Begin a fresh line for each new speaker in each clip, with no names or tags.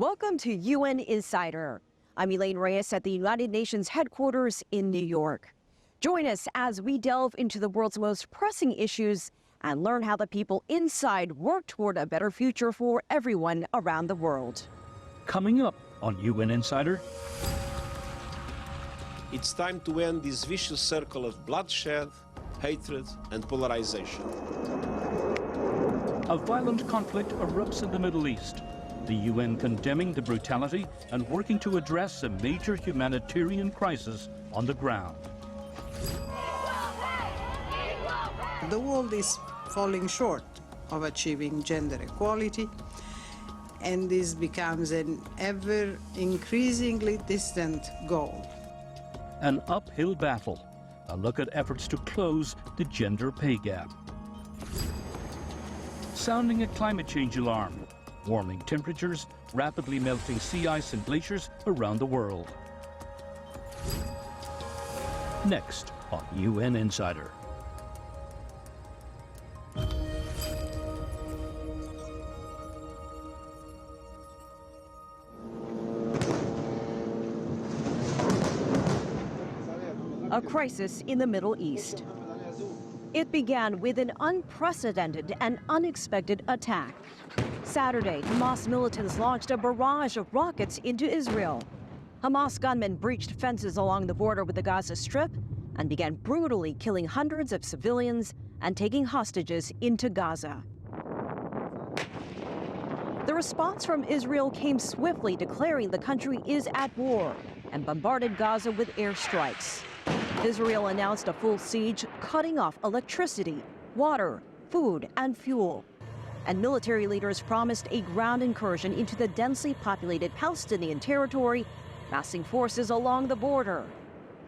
Welcome to UN Insider. I'm Elaine Reyes at the United Nations headquarters in New York. Join us as we delve into the world's most pressing issues and learn how the people inside work toward a better future for everyone around the world.
Coming up on UN Insider.
It's time to end this vicious circle of bloodshed, hatred, and polarization.
A violent conflict erupts in the Middle East. The UN condemning the brutality and working to address a major humanitarian crisis on the ground.
The world is falling short of achieving gender equality, and this becomes an ever increasingly distant goal.
An uphill battle. A look at efforts to close the gender pay gap. Sounding a climate change alarm. Warming temperatures, rapidly melting sea ice and glaciers around the world. Next on UN Insider.
A crisis in the Middle East. It began with an unprecedented and unexpected attack. Saturday, Hamas militants launched a barrage of rockets into Israel. Hamas gunmen breached fences along the border with the Gaza Strip and began brutally killing hundreds of civilians and taking hostages into Gaza. The response from Israel came swiftly, declaring the country is at war and bombarded Gaza with airstrikes. Israel announced a full siege, cutting off electricity, water, food, and fuel. And military leaders promised a ground incursion into the densely populated Palestinian territory, massing forces along the border.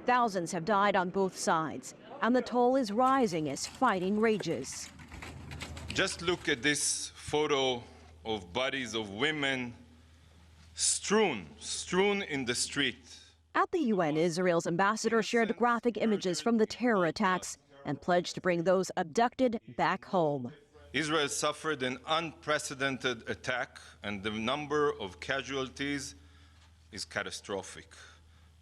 Thousands have died on both sides, and the toll is rising as fighting rages.
Just look at this photo of bodies of women strewn in the street.
At the UN, Israel's ambassador shared graphic images from the terror attacks and pledged to bring those abducted back home.
Israel suffered an unprecedented attack, and the number of casualties is catastrophic,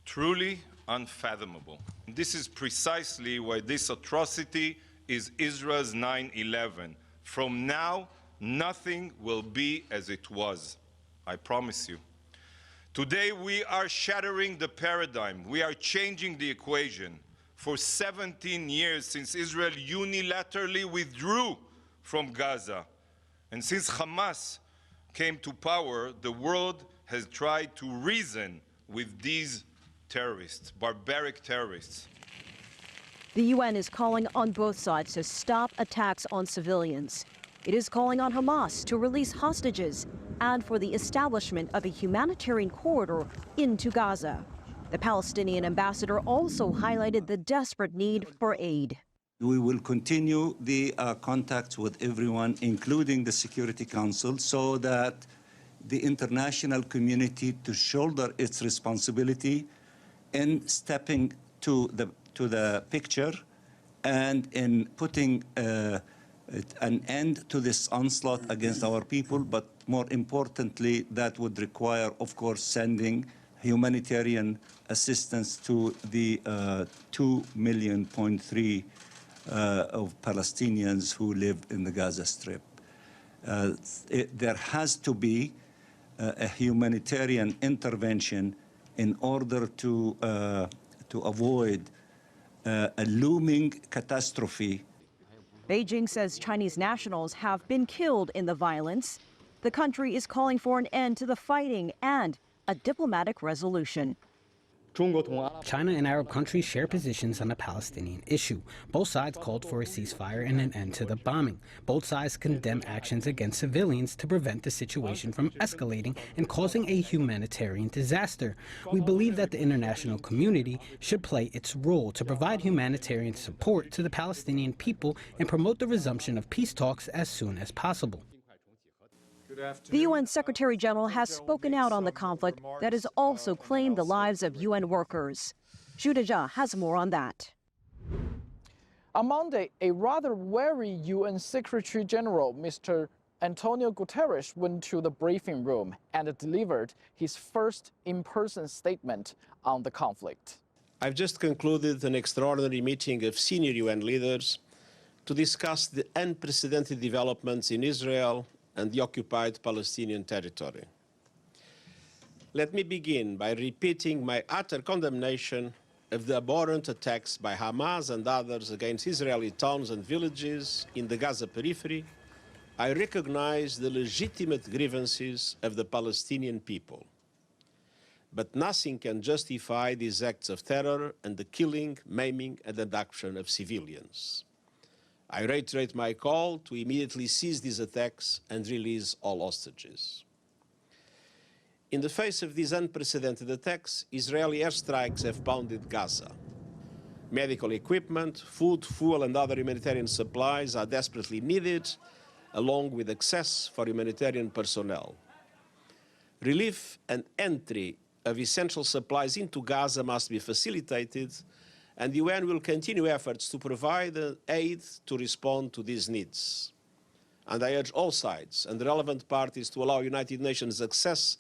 truly unfathomable. This is precisely why this atrocity is Israel's 9/11. From now, nothing will be as it was, I promise you. Today, we are shattering the paradigm. We are changing the equation. For 17 years since Israel unilaterally withdrew from Gaza, and since Hamas came to power, the world has tried to reason with these terrorists, barbaric terrorists.
The UN is calling on both sides to stop attacks on civilians. It is calling on Hamas to release hostages and for the establishment of a humanitarian corridor into Gaza. The Palestinian ambassador also highlighted the desperate need for aid.
We will continue the contacts with everyone, including the Security Council, so that the international community to shoulder its responsibility in stepping to the picture and in putting an end to this onslaught against our people. But more importantly, that would require, of course, sending humanitarian assistance to the 2.3 million of Palestinians who live in the Gaza Strip. There has to be a humanitarian intervention in order to avoid a looming catastrophe.
Beijing says Chinese nationals have been killed in the violence. The country is calling for an end to the fighting and a diplomatic resolution.
China and Arab countries share positions on the Palestinian issue. Both sides called for a ceasefire and an end to the bombing. Both sides condemn actions against civilians to prevent the situation from escalating and causing a humanitarian disaster. We believe that the international community should play its role to provide humanitarian support to the Palestinian people and promote the resumption of peace talks as soon as possible.
The UN Secretary General has spoken out on the conflict that has also claimed the lives of UN workers. Xu Dezha has more on that.
On Monday, a rather wary UN Secretary General, Mr. Antonio Guterres went to the briefing room and delivered his first in-person statement on the conflict.
I've just concluded an extraordinary meeting of senior UN leaders to discuss the unprecedented developments in Israel and the occupied Palestinian territory. Let me begin by repeating my utter condemnation of the abhorrent attacks by Hamas and others against Israeli towns and villages in the Gaza periphery. I recognize the legitimate grievances of the Palestinian people. But nothing can justify these acts of terror and the killing, maiming, and abduction of civilians. I reiterate my call to immediately cease these attacks and release all hostages. In the face of these unprecedented attacks, Israeli airstrikes have pounded Gaza. Medical equipment, food, fuel, and other humanitarian supplies are desperately needed, along with access for humanitarian personnel. Relief and entry of essential supplies into Gaza must be facilitated, and the UN will continue efforts to provide aid to respond to these needs. And I urge all sides and the relevant parties to allow United Nations access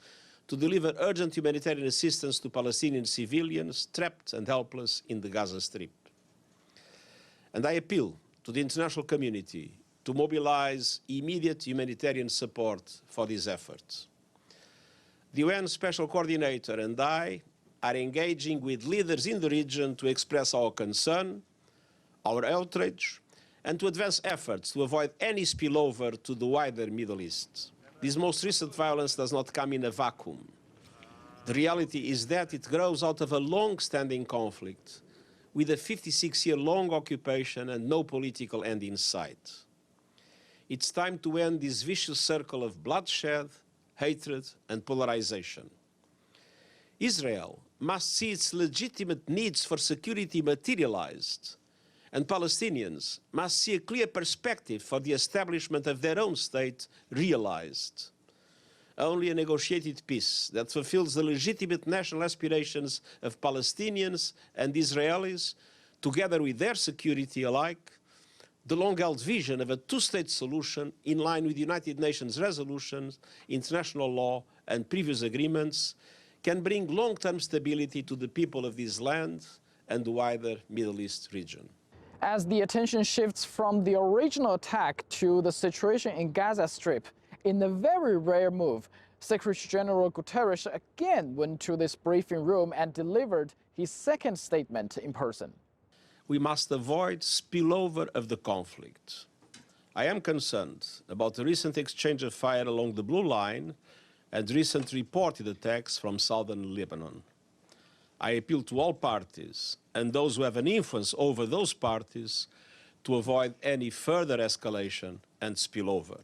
to deliver urgent humanitarian assistance to Palestinian civilians trapped and helpless in the Gaza Strip. And I appeal to the international community to mobilize immediate humanitarian support for these efforts. The UN Special Coordinator and I are engaging with leaders in the region to express our concern, our outrage, and to advance efforts to avoid any spillover to the wider Middle East. This most recent violence does not come in a vacuum. The reality is that it grows out of a long-standing conflict with a 56-year-long occupation and no political end in sight. It's time to end this vicious circle of bloodshed, hatred, and polarization. Israel must see its legitimate needs for security materialized, and Palestinians must see a clear perspective for the establishment of their own state realized. Only a negotiated peace that fulfills the legitimate national aspirations of Palestinians and Israelis, together with their security alike, the long-held vision of a two-state solution in line with United Nations resolutions, international law, and previous agreements, can bring long-term stability to the people of this land and the wider Middle East region.
As the attention shifts from the original attack to the situation in Gaza Strip, in a very rare move, Secretary General Guterres again went to this briefing room and delivered his second statement in person.
We must avoid spillover of the conflict. I am concerned about the recent exchange of fire along the Blue Line and recent reported attacks from southern Lebanon. I appeal to all parties and those who have an influence over those parties to avoid any further escalation and spillover.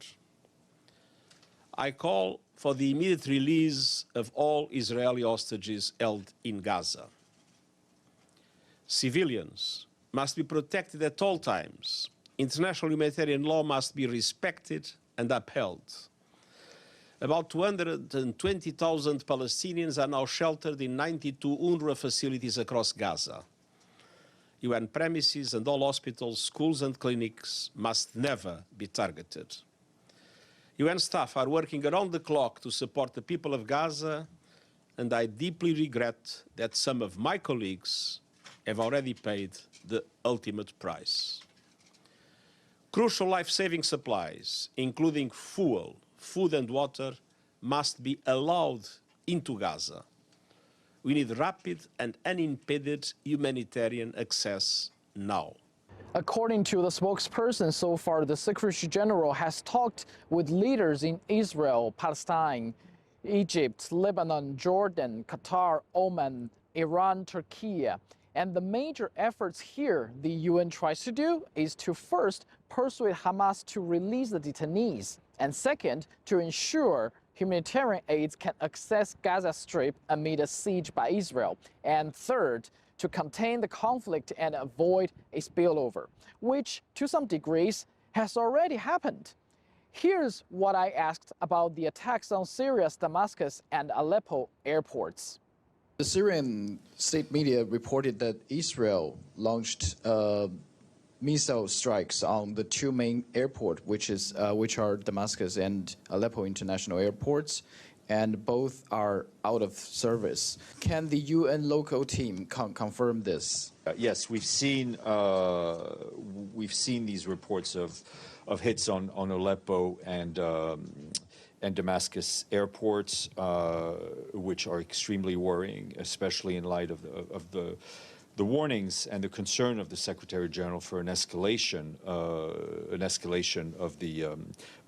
I call for the immediate release of all Israeli hostages held in Gaza. Civilians must be protected at all times. International humanitarian law must be respected and upheld. About 220,000 Palestinians are now sheltered in 92 UNRWA facilities across Gaza. UN premises and all hospitals, schools and clinics must never be targeted. UN staff are working around the clock to support the people of Gaza, and I deeply regret that some of my colleagues have already paid the ultimate price. Crucial life-saving supplies, including fuel, food and water, must be allowed into Gaza. We need rapid and unimpeded humanitarian access now.
According to the spokesperson, so far the Secretary General has talked with leaders in Israel, Palestine, Egypt, Lebanon, Jordan, Qatar, Oman, Iran, Turkey. And the major efforts here the UN tries to do is to first persuade Hamas to release the detainees, and second, to ensure humanitarian aids can access Gaza Strip amid a siege by Israel, and third, to contain the conflict and avoid a spillover, which to some degrees has already happened. Here's what I asked about the attacks on Syria's Damascus and Aleppo airports.
The Syrian state media reported that Israel launched
missile strikes on the two main airports, which are Damascus and Aleppo international airports, and both are out of service. Can the UN local team confirm this?
Yes, we've seen these reports of hits on Aleppo and Damascus airports, which are extremely worrying, especially in light of the warnings and the concern of the Secretary General for an escalation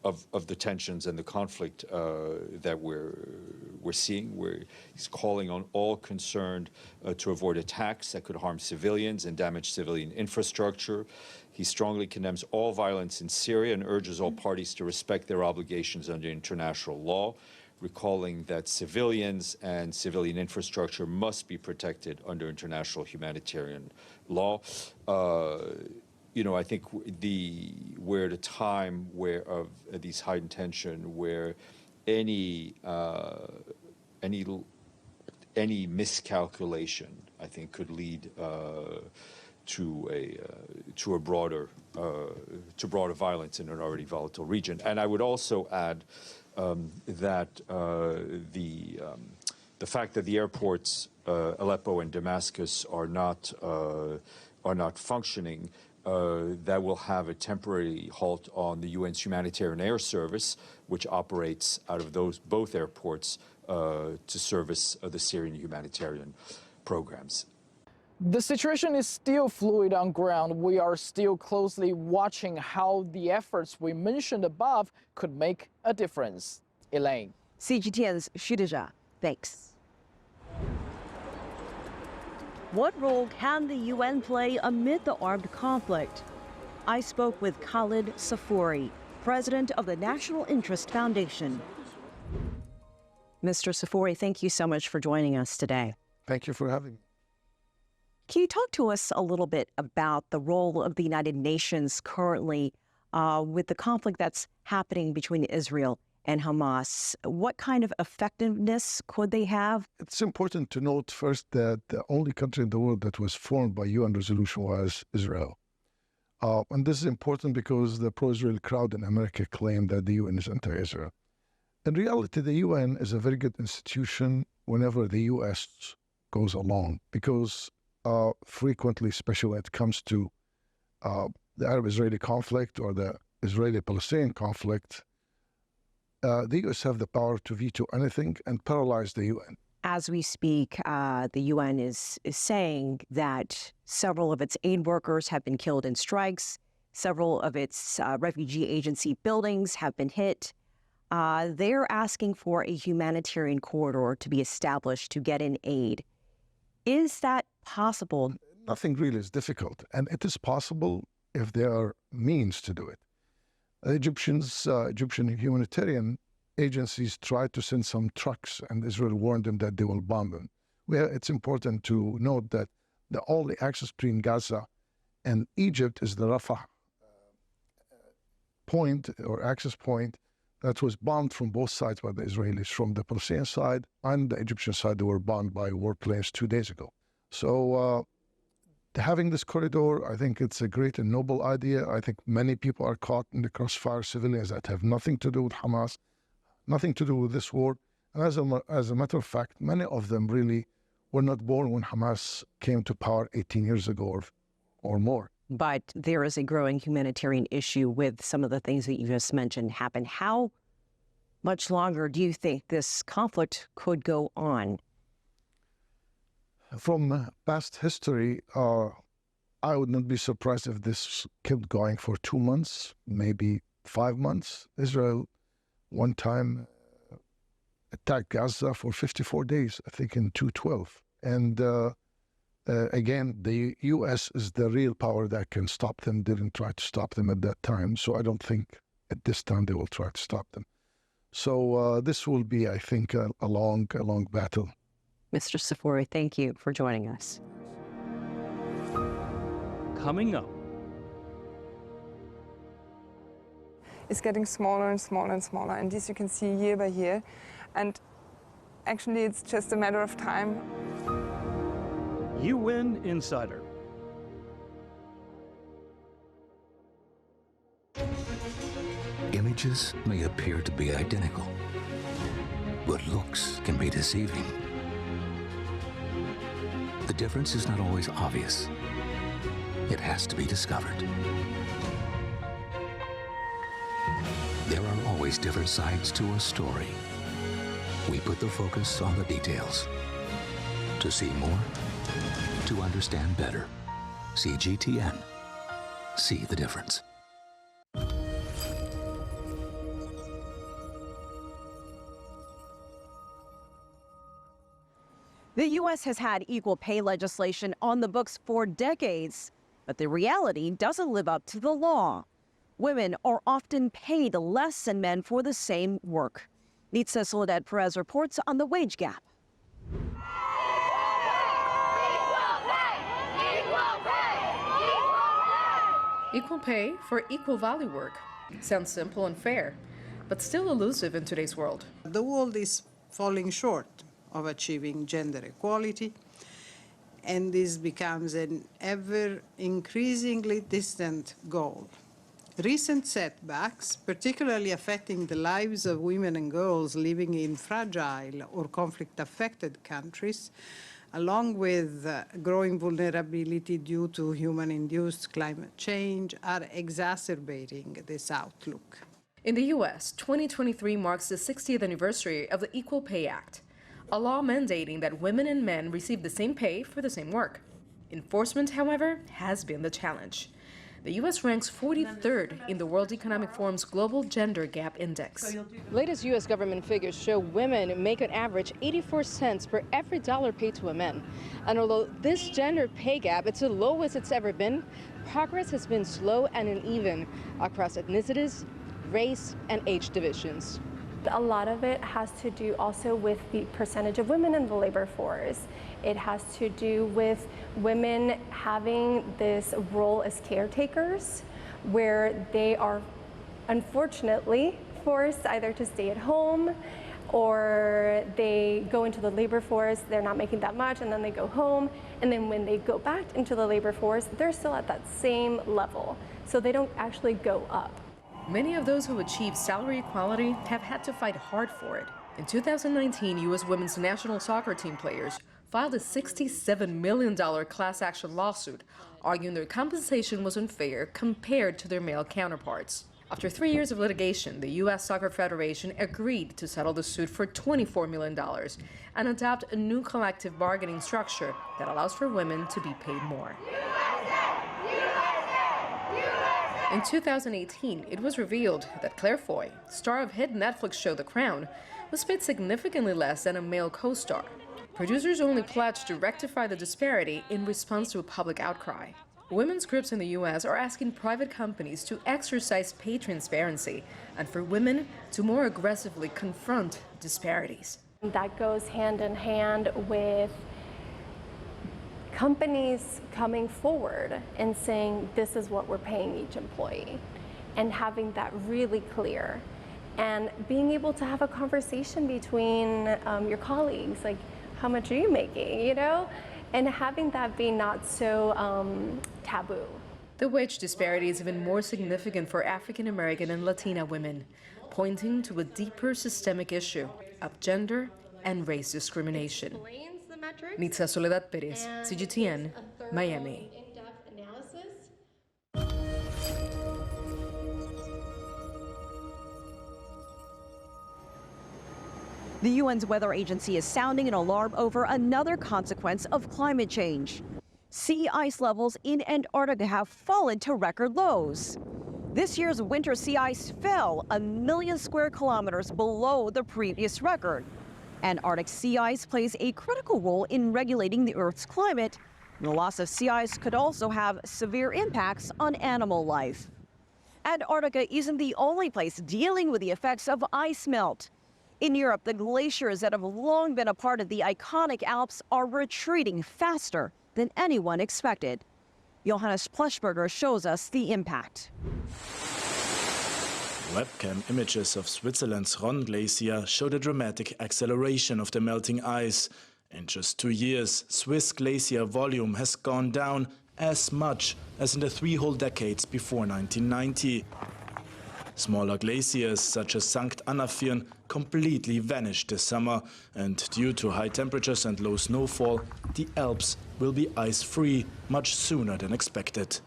of the tensions and the conflict that we're seeing. Where he's calling on all concerned to avoid attacks that could harm civilians and damage civilian infrastructure. He strongly condemns all violence in Syria and urges all parties to respect their obligations under international law, recalling that civilians and civilian infrastructure must be protected under international humanitarian law. I think we're at a time of these heightened tension where any miscalculation, I think, could lead to broader violence in an already volatile region. And I would also add that the fact that the airports Aleppo and Damascus are not functioning, that will have a temporary halt on the UN's humanitarian air service, which operates out of both airports to service the Syrian humanitarian programs.
The situation is still fluid on ground. We are still closely watching how the efforts we mentioned above could make a difference. Elaine.
cgtn's Shirija, thanks. What role can the UN play amid the armed conflict? I spoke with Khalid Safouri, president of the National Interest Foundation. Mr. Safouri, thank you so much for joining us today.
Thank you for having me.
Can you talk to us a little bit about the role of the United Nations currently with the conflict that's happening between Israel and Hamas? What kind of effectiveness could they have?
It's important to note first that the only country in the world that was formed by UN resolution was Israel. And this is important because the pro-Israel crowd in America claim that the UN is anti-Israel. In reality, the UN is a very good institution whenever the US goes along, because frequently, especially when it comes to the Arab-Israeli conflict or the Israeli-Palestinian conflict, the U.S. have the power to veto anything and paralyze the UN.
As we speak, the UN is saying that several of its aid workers have been killed in strikes. Several of its refugee agency buildings have been hit. They're asking for a humanitarian corridor to be established to get in aid. Is that possible?
Nothing really is difficult, and it is possible if there are means to do it. Egyptian humanitarian agencies tried to send some trucks, and Israel warned them that they will bomb them. It's important to note that the only access between Gaza and Egypt is the Rafah point or access point that was bombed from both sides by the Israelis. From the Palestinian side and the Egyptian side, they were bombed by warplanes 2 days ago. So having this corridor, I think it's a great and noble idea. I think many people are caught in the crossfire, civilians that have nothing to do with Hamas, nothing to do with this war. And as a matter of fact, many of them really were not born when Hamas came to power 18 years ago or more.
But there is a growing humanitarian issue with some of the things that you just mentioned happen. How much longer do you think this conflict could go on?
From past history, I would not be surprised if this kept going for 2 months, maybe 5 months. Israel one time attacked Gaza for 54 days, I think in 2012. And again, the U.S. is the real power that can stop them, didn't try to stop them at that time. So I don't think at this time they will try to stop them. So this will be, I think, a long battle.
Mr. Safouri, thank you for joining us.
Coming up.
It's getting smaller and smaller and smaller, and this you can see year by year. And actually, it's just a matter of time.
UN Insider.
images may appear to be identical, but looks can be deceiving. The difference is not always obvious. It has to be discovered. There are always different sides to a story. We put the focus on the details. To see more, to understand better. CGTN. See the difference.
The U.S. has had equal pay legislation on the books for decades, but the reality doesn't live up to the law. Women are often paid less than men for the same work. Nitsa Soledad Perez reports on the wage gap.
Equal pay for equal value work. Sounds simple and fair, but still elusive in today's world.
The world is falling short of achieving gender equality, and this becomes an ever increasingly distant goal. Recent setbacks, particularly affecting the lives of women and girls living in fragile or conflict-affected countries, along with growing vulnerability due to human-induced climate change, are exacerbating this outlook.
In the U.S., 2023 marks the 60th anniversary of the Equal Pay Act, a law mandating that women and men receive the same pay for the same work. Enforcement, however, has been the challenge. The U.S. ranks 43rd in the World Economic Forum's Global Gender Gap Index.
Latest U.S. government figures show women make on average 84 cents per every dollar paid to a man. And although this gender pay gap is the lowest it's ever been, progress has been slow and uneven across ethnicities, race, and age divisions.
A lot of it has to do also with the percentage of women in the labor force. It has to do with women having this role as caretakers, where they are unfortunately forced either to stay at home or they go into the labor force, they're not making that much, and then they go home. And then when they go back into the labor force, they're still at that same level. So they don't actually go up.
Many of those who achieve salary equality have had to fight hard for it. In 2019, U.S. women's national soccer team players filed a $67 million class action lawsuit, arguing their compensation was unfair compared to their male counterparts. After 3 years of litigation, the U.S. Soccer Federation agreed to settle the suit for $24 million and adopt a new collective bargaining structure that allows for women to be paid more. In 2018, it was revealed that Claire Foy, star of hit Netflix show The Crown, was paid significantly less than a male co-star. Producers only pledged to rectify the disparity in response to a public outcry. Women's groups in the U.S. are asking private companies to exercise pay transparency and for women to more aggressively confront disparities.
That goes hand in hand with companies coming forward and saying this is what we're paying each employee and having that really clear and being able to have a conversation between your colleagues, like how much are you making, you know, and having that be not so taboo.
The wage disparity is even more significant for African American and Latina women, pointing to a deeper systemic issue of gender and race discrimination. Nitsa Soledad Perez, CGTN, Miami.
The UN's weather agency is sounding an alarm over another consequence of climate change. Sea ice levels in Antarctica have fallen to record lows. This year's winter sea ice fell 1 million square kilometers below the previous record. Antarctic sea ice plays a critical role in regulating the Earth's climate. The loss of sea ice could also have severe impacts on animal life. Antarctica isn't the only place dealing with the effects of ice melt. In Europe, the glaciers that have long been a part of the iconic Alps are retreating faster than anyone expected. Johannes Plushberger shows us the impact.
Webcam images of Switzerland's Rhone Glacier show the dramatic acceleration of the melting ice. In just 2 years, Swiss glacier volume has gone down as much as in the 3 whole decades before 1990. Smaller glaciers such as Sankt Annafirn completely vanished this summer, and due to high temperatures and low snowfall, the Alps will be ice-free much sooner than expected.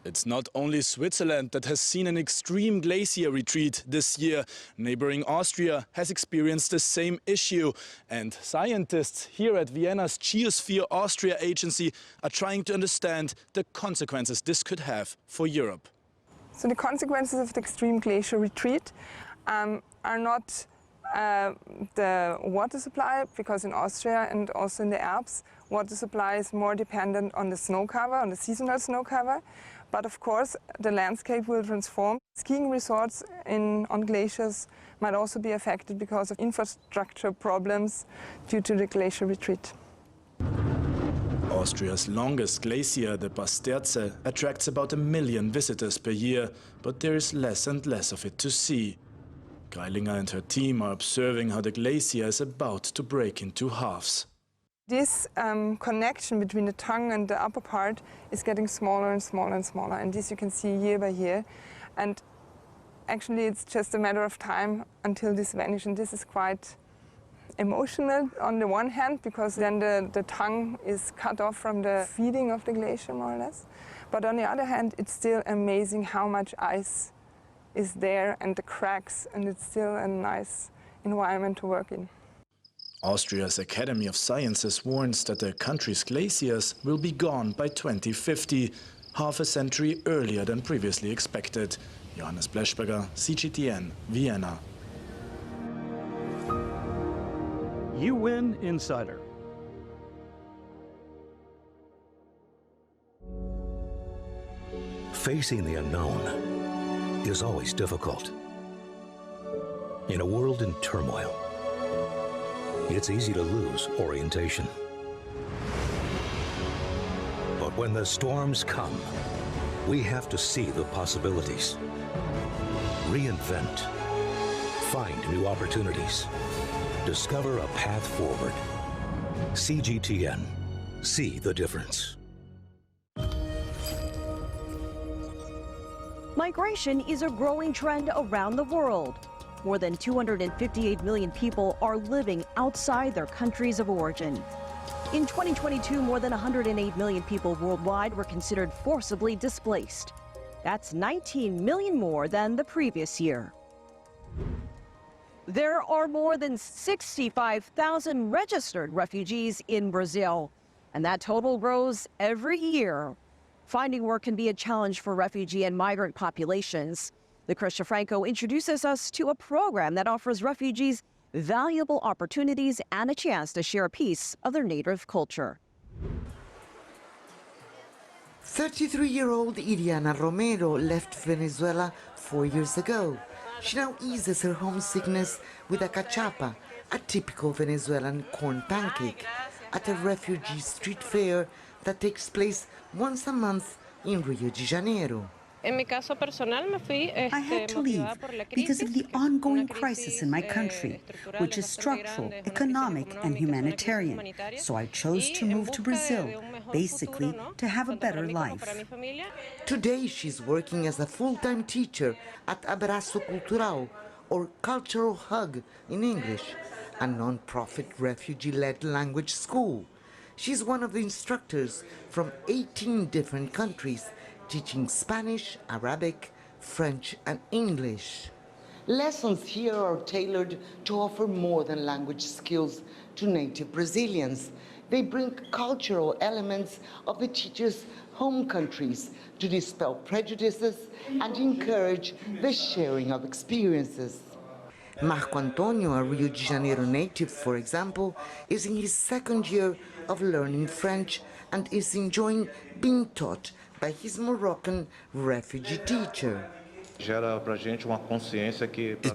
It's not only Switzerland that has seen an extreme glacier retreat this year. Neighboring Austria has experienced the same issue. And scientists here at Vienna's Geosphere Austria agency are trying to understand the consequences this could have for Europe.
So the consequences of the extreme glacier retreat are not the water supply, because in Austria and also in the Alps, water supply is more dependent on the snow cover, on the seasonal snow cover. But of course, the landscape will transform. Skiing resorts on glaciers might also be affected because of infrastructure problems due to the glacier retreat.
Austria's longest glacier, the Basterze, attracts about 1 million visitors per year, but there is less and less of it to see. Greilinger and her team are observing how the glacier is about to break into halves.
This connection between the tongue and the upper part is getting smaller and smaller and smaller, and this you can see year by year. And actually it's just a matter of time until this vanishes, and this is quite emotional on the one hand, because then the tongue is cut off from the feeding of the glacier, more or less. But on the other hand, it's still amazing how much ice is there and the cracks, and it's still a nice environment to work in.
Austria's Academy of Sciences warns that the country's glaciers will be gone by 2050, half a century earlier than previously expected. Johannes Bleschberger, cgtn, Vienna.
UN Insider.
Facing the unknown is always difficult. In a world in turmoil, it's easy to lose orientation. But when the storms come, we have to see the possibilities, reinvent, find new opportunities, discover a path forward. cgtn. See the difference.
Migration is a growing trend around the world. More than 258 million people are living outside their countries of origin. In 2022, more than 108 million people worldwide were considered forcibly displaced. That's 19 million more than the previous year. There are more than 65,000 registered refugees in Brazil, and that total grows every year. Finding work can be a challenge for refugee and migrant populations. Lucrecia Franco introduces us to a program that offers refugees valuable opportunities and a chance to share a piece of their native culture.
33-year-old Iriana Romero left Venezuela 4 years ago. She now eases her homesickness with a cachapa, a typical Venezuelan corn pancake, at a refugee street fair that takes place once a month in Rio de Janeiro.
I had to leave because of the ongoing crisis in my country, which is structural, economic, and humanitarian. So I chose to move to Brazil, basically to have a better life.
Today she's working as a full-time teacher at Abraço Cultural, or Cultural Hug in English, a non-profit refugee-led language school. She's one of the instructors from 18 different countries, teaching Spanish, Arabic, French, and English. Lessons here are tailored to offer more than language skills to native Brazilians. They bring cultural elements of the teachers' home countries to dispel prejudices and encourage the sharing of experiences. Marco Antonio, a Rio de Janeiro native, for example, is in his second year of learning French and is enjoying being taught by his Moroccan refugee teacher.
It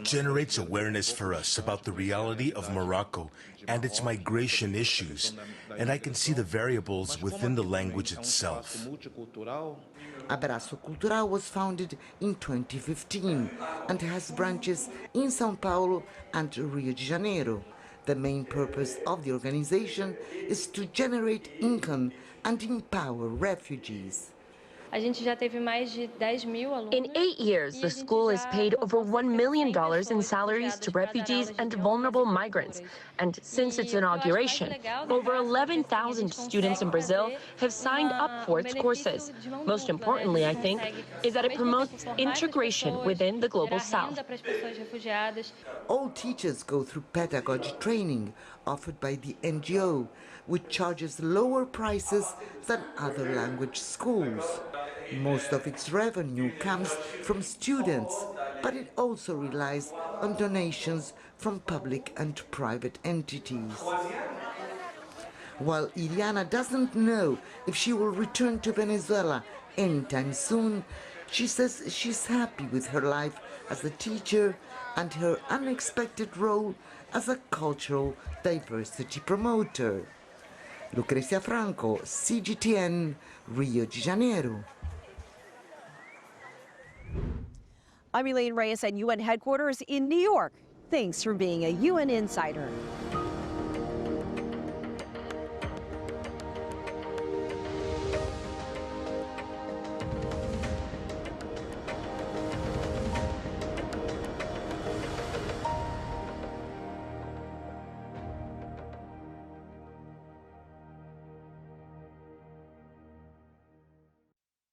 generates awareness for us about the reality of Morocco and its migration issues, and I can see the variables within the language itself.
Abraço Cultural was founded in 2015 and has branches in São Paulo and Rio de Janeiro. The main purpose of the organization is to generate income and empower refugees.
In 8 years, the school has paid over $1 million in salaries to refugees and vulnerable migrants. And since its inauguration, over 11,000 students in Brazil have signed up for its courses. Most importantly, I think, is that it promotes integration within the global South.
All teachers go through pedagogy training offered by the NGO, which charges lower prices than other language schools. Most of its revenue comes from students, but it also relies on donations from public and private entities. While Iriana doesn't know if she will return to Venezuela anytime soon, she says she's happy with her life as a teacher and her unexpected role as a cultural diversity promoter. Lucrecia Franco, CGTN, Rio de Janeiro.
I'm Elaine Reyes at UN headquarters in New York. Thanks for being a UN insider.